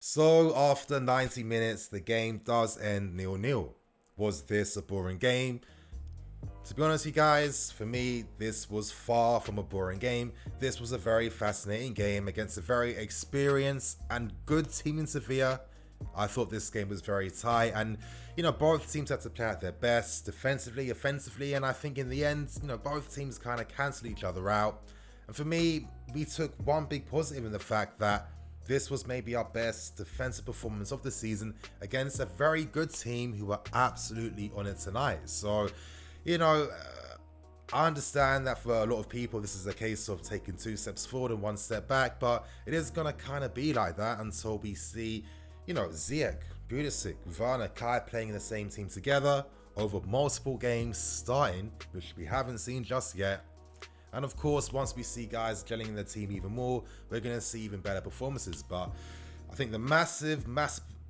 So after 90 minutes, the game does end 0-0. Was this a boring game? To be honest, you guys, for me, this was far from a boring game. This was a very fascinating game against a very experienced and good team in Sevilla. I thought this game was very tight, and both teams had to play at their best defensively, offensively, and I think in the end, both teams kind of cancelled each other out. And for me, we took one big positive in the fact that this was maybe our best defensive performance of the season against a very good team who were absolutely on it tonight. So, you know, I understand that for a lot of people, this is a case of taking two steps forward and one step back, but it is going to kind of be like that until we see, Ziyech, Budisic, Werner, Kai playing in the same team together over multiple games starting, which we haven't seen just yet. And of course, once we see guys gelling in the team even more, we're going to see even better performances. But I think the massive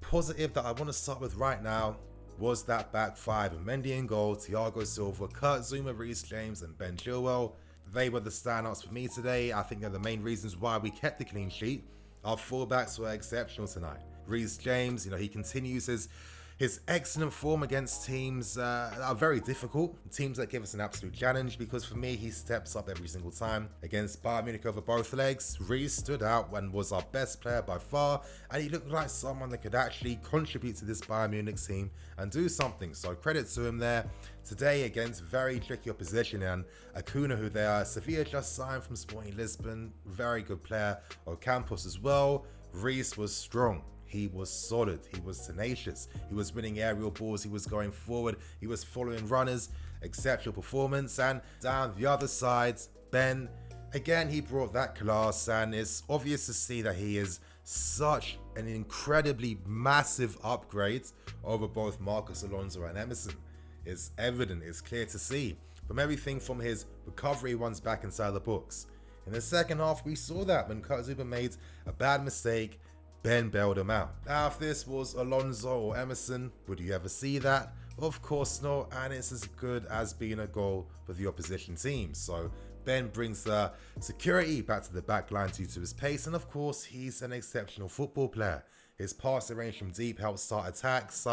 positive that I want to start with right now was that back five of Mendy in goal, Thiago Silva, Kurt Zouma, Reece James, and Ben Chilwell. They were the standouts for me today. I think they're the main reasons why we kept the clean sheet. Our fullbacks were exceptional tonight. Reece James, he continues his excellent form against teams that are very difficult, teams that give us an absolute challenge, because for me, he steps up every single time. Against Bayern Munich over both legs, Reece stood out and was our best player by far, and he looked like someone that could actually contribute to this Bayern Munich team and do something, so credit to him there. Today against very tricky opposition, and Acuna, who they are, Sevilla just signed from Sporting Lisbon, very good player. Ocampos as well. Reece was strong. He was solid, he was tenacious, he was winning aerial balls, he was going forward, he was following runners, exceptional performance. And down the other side, Ben, again, he brought that class, and it's obvious to see that he is such an incredibly massive upgrade over both Marcos Alonso and Emerson. It's evident, it's clear to see from everything from his recovery once back inside the box. In the second half, we saw that when Kurt Zouma made a bad mistake, Ben bailed him out. Now, if this was Alonso or Emerson, would you ever see that? Of course not, and it's as good as being a goal for the opposition team. So Ben brings the security back to the back line due to his pace, and of course, he's an exceptional football player. His passing range from deep helps start attacks.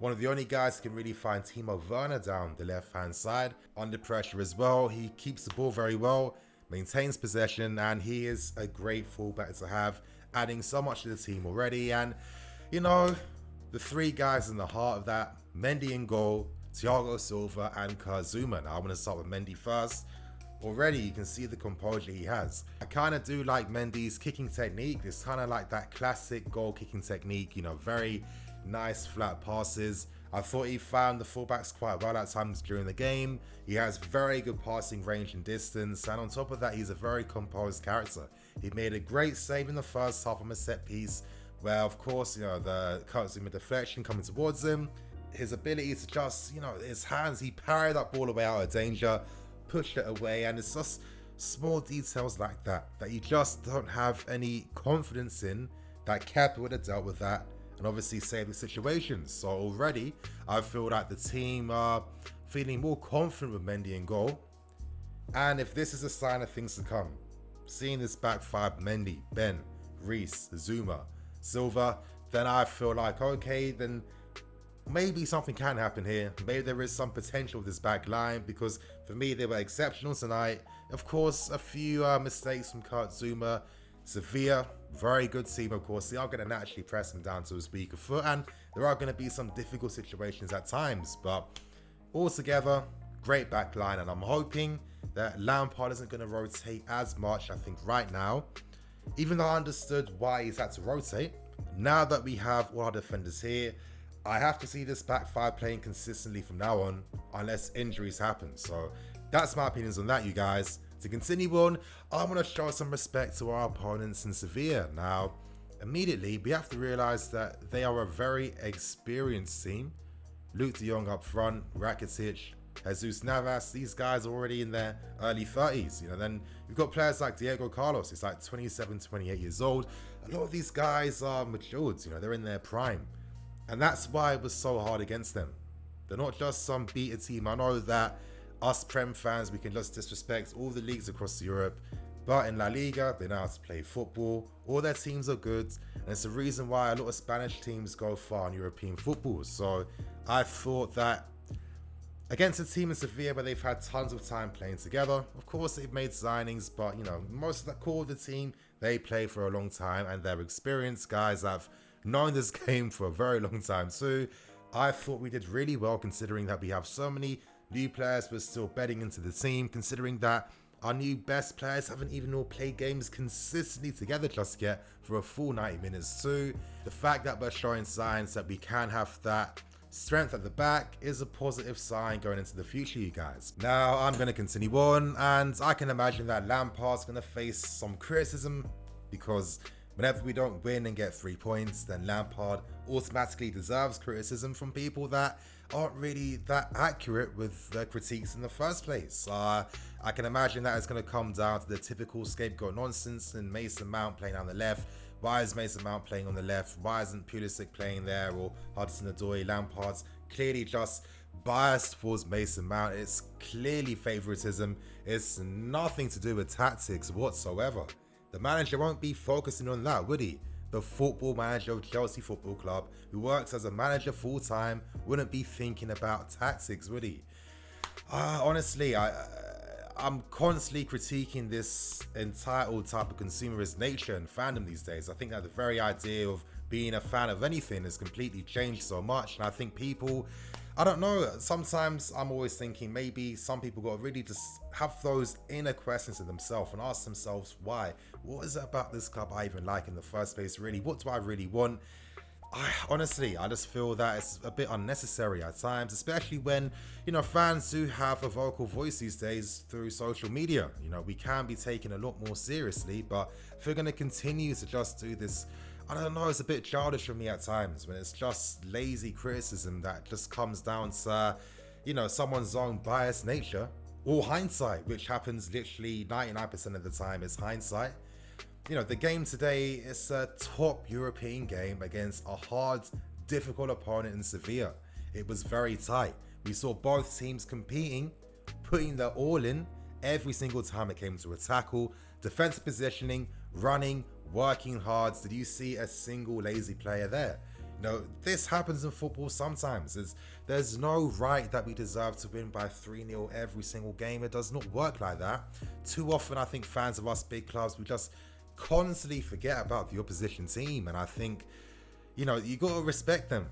One of the only guys who can really find Timo Werner down the left-hand side. Under pressure as well, he keeps the ball very well, maintains possession, and he is a great fullback to have, adding so much to the team already. And the three guys in the heart of that, Mendy in goal, Thiago Silva, and Kurt Zouma. Now I'm going to start with Mendy first. Already you can see the composure he has. I kind of do like Mendy's kicking technique. It's kind of like that classic goal kicking technique, very nice flat passes. I thought he found the fullbacks quite well at times during the game. He has very good passing range and distance, and on top of that, he's a very composed character. He made a great save in the first half from a set piece, where of course, the Kurt Zouma deflection coming towards him. His ability to just, his hands, he parried that ball away out of danger, pushed it away, and it's just small details like that you just don't have any confidence in, that Kepa would have dealt with that and obviously saved the situations. So already I feel like the team are feeling more confident with Mendy in goal. And if this is a sign of things to come, seeing this back five, Mendy, Ben, Reece, Zouma, Silva, then I feel like, okay, then maybe something can happen here. Maybe there is some potential with this back line, because for me, they were exceptional tonight. Of course, a few mistakes from Kurt Zouma. Sevilla, very good team, of course. They are going to naturally press him down to his weaker foot, and there are going to be some difficult situations at times. But altogether, great back line, and I'm hoping that Lampard isn't going to rotate as much. I think right now, even though I understood why he's had to rotate, now that we have all our defenders here, I have to see this back five playing consistently from now on, unless injuries happen. So that's my opinions on that, you guys. To continue on, I want to show some respect to our opponents in Sevilla. Now, immediately, we have to realize that they are a very experienced team. Luke de Jong up front, Rakitic, Jesus Navas, these guys are already in their early 30s. Then you've got players like Diego Carlos, he's like 27, 28 years old. A lot of these guys are matured, they're in their prime. And that's why it was so hard against them. They're not just some beta team. I know that us Prem fans, we can just disrespect all the leagues across Europe, But in La Liga, they know how to play football. All their teams are good. And it's the reason why a lot of Spanish teams go far in European football. So I thought that against a team in Sevilla where they've had tons of time playing together, of course they've made signings, but most of the core of the team, they play for a long time and they're experienced guys that have known this game for a very long time too. I thought we did really well considering that we have so many new players but still betting into the team, considering that our new best players haven't even all played games consistently together just yet for a full 90 minutes too. The fact that we're showing signs that we can have that strength at the back is a positive sign going into the future, you guys. Now I'm going to continue on, and I can imagine that Lampard's going to face some criticism because whenever we don't win and get 3 points, then Lampard automatically deserves criticism from people that aren't really that accurate with their critiques in the first place. I can imagine that it's going to come down to the typical scapegoat nonsense and Mason Mount playing on the left. Why is Mason Mount playing on the left? Why isn't Pulisic playing there? Or Hudson-Odoi? Lampard's clearly just biased towards Mason Mount. It's clearly favoritism. It's nothing to do with tactics whatsoever. The manager won't be focusing on that, would he? The football manager of Chelsea Football Club, who works as a manager full-time, wouldn't be thinking about tactics, would he? Honestly, I'm constantly critiquing this entitled type of consumerist nature and fandom these days. I think that the very idea of being a fan of anything has completely changed so much. And I think people, I don't know, sometimes I'm always thinking maybe some people got to really just have those inner questions in themselves and ask themselves why. What is it about this club I even like in the first place, really? What do I really want? Honestly, I just feel that it's a bit unnecessary at times, especially when, fans do have a vocal voice these days through social media. We can be taken a lot more seriously, but if we're going to continue to just do this, I don't know, it's a bit childish for me at times when it's just lazy criticism that just comes down to, someone's own biased nature or hindsight, which happens literally 99% of the time is hindsight. The game today is a top European game against a hard, difficult opponent in Sevilla. It was very tight. We saw both teams competing, putting their all in every single time it came to a tackle, defensive positioning, running, working hard. Did you see a single lazy player there? This happens in football sometimes. There's no right that we deserve to win by 3-0 every single game. It does not work like that. Too often, I think fans of us big clubs, we just constantly forget about the opposition team, and I think you got to respect them.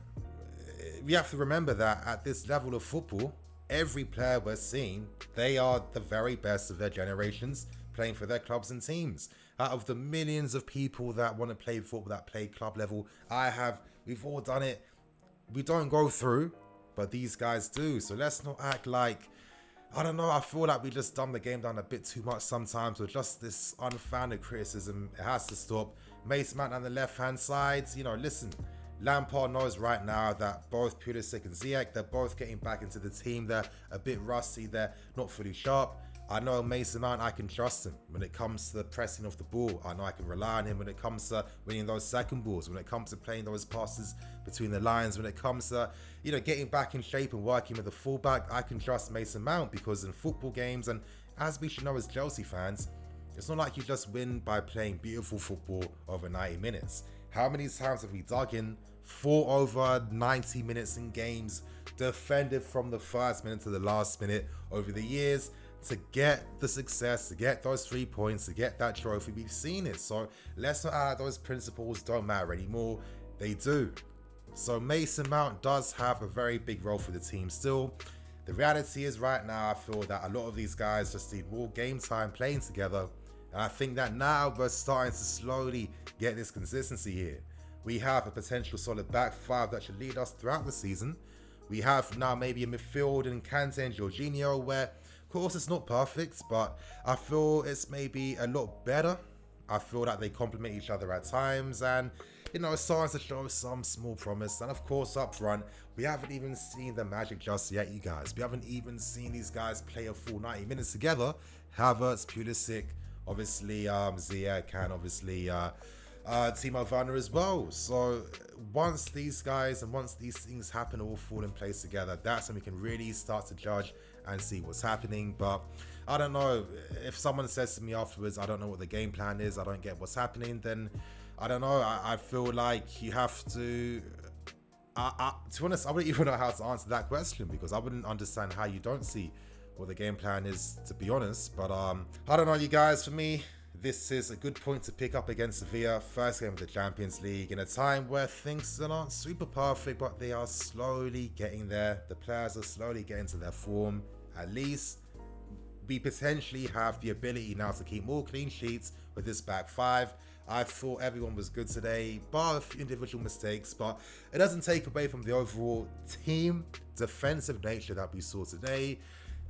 We have to remember that at this level of football, every player we're seeing, they are the very best of their generations playing for their clubs and teams. Out of the millions of people that want to play football, that play club level, we've all done it. We don't go through, but these guys do. So let's not act like, I don't know, I feel like we just dumb the game down a bit too much sometimes with just this unfounded criticism. It has to stop. Mason Mount on the left-hand side, listen, Lampard knows right now that both Pulisic and Ziyech, they're both getting back into the team. They're a bit rusty. They're not fully sharp. I know Mason Mount, I can trust him when it comes to the pressing of the ball. I know I can rely on him when it comes to winning those second balls, when it comes to playing those passes between the lines, when it comes to, getting back in shape and working with the fullback. I can trust Mason Mount because in football games, and as we should know as Chelsea fans, it's not like you just win by playing beautiful football over 90 minutes. How many times have we dug in for over 90 minutes in games, defended from the first minute to the last minute over the years, to get the success, to get those 3 points, to get that trophy? We've seen it. So let's not add those principles don't matter anymore. They do. So Mason Mount does have a very big role for the team still. The reality is right now, I feel that a lot of these guys just need more game time playing together. And I think that now we're starting to slowly get this consistency here. We have a potential solid back five that should lead us throughout the season. We have now maybe a midfield in Kante and Jorginho where, of course, it's not perfect, but I feel it's maybe a lot better. I feel that they complement each other at times, and it's starting to show some small promise. And of course, up front, we haven't even seen the magic just yet, you guys. We haven't even seen these guys play a full 90 minutes together. Havertz, Pulisic, obviously Ziyech, and obviously Timo Werner as well. So once these guys and once these things happen, all fall in place together, that's when we can really start to judge and see what's happening. But I don't know, if someone says to me afterwards, I don't know what the game plan is, I don't get what's happening, then I don't know. I feel like you have to. To be honest, I wouldn't even know how to answer that question, because I wouldn't understand how you don't see what the game plan is, to be honest. But I don't know, you guys. For me, this is a good point to pick up against Sevilla, first game of the Champions League, in a time where things still aren't super perfect, but they are slowly getting there. The players are slowly getting to their form. At least we potentially have the ability now to keep more clean sheets with this back five. I thought everyone was good today, bar a few individual mistakes, but it doesn't take away from the overall team defensive nature that we saw today.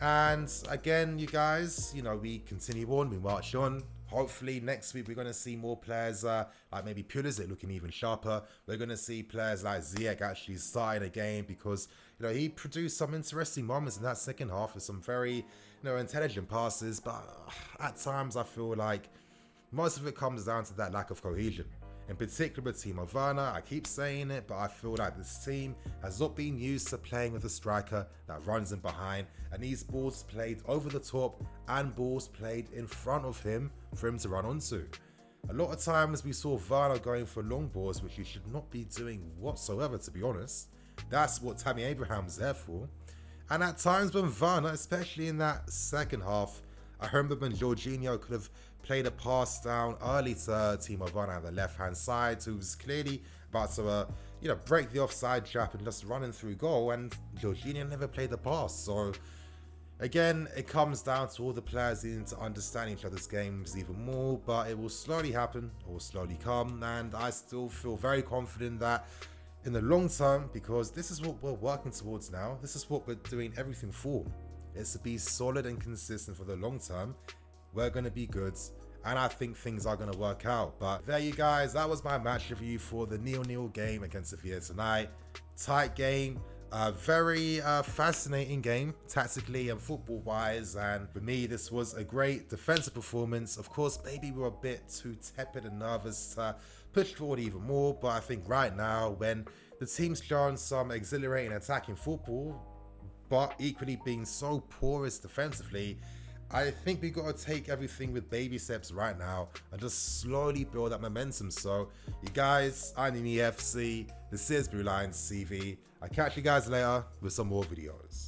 And again, you guys, you know, we continue on, we march on. Hopefully next week we're going to see more players like maybe Pulisic looking even sharper. We're going to see players like Ziyech actually starting a game, because, you know, he produced some interesting moments in that second half with some very, you know, intelligent passes. But at times I feel like most of it comes down to that lack of cohesion. In particular with Timo Werner, I keep saying it, but I feel like this team has not been used to playing with a striker that runs in behind and needs balls played over the top and balls played in front of him for him to run onto. A lot of times we saw Werner going for long balls, which he should not be doing whatsoever, to be honest. That's what Tammy Abraham's there for. And at times when Werner, especially in that second half, I remember when Jorginho could have played a pass down early to Timo Werner on the left-hand side, who was clearly about to, you know, break the offside trap and just running through goal, and Jorginho never played the pass. So again, it comes down to all the players needing to understand each other's games even more, but it will slowly happen, it will slowly come, and I still feel very confident that in the long term, because this is what we're working towards now, this is what we're doing everything for, is to be solid and consistent for the long term. We're going to be good, and I think things are going to work out. But there you guys, that was my match review for the 0-0 game against Sevilla tonight. Tight game, very fascinating game, tactically and football wise, and for me this was a great defensive performance. Of course, maybe we were a bit too tepid and nervous to push forward even more, but I think right now, when the team's shown some exhilarating attacking football, but equally being so porous defensively, I think we got to take everything with baby steps right now and just slowly build that momentum. So, you guys, I'm in EFC, this is Blue Lions TV. I'll catch you guys later with some more videos.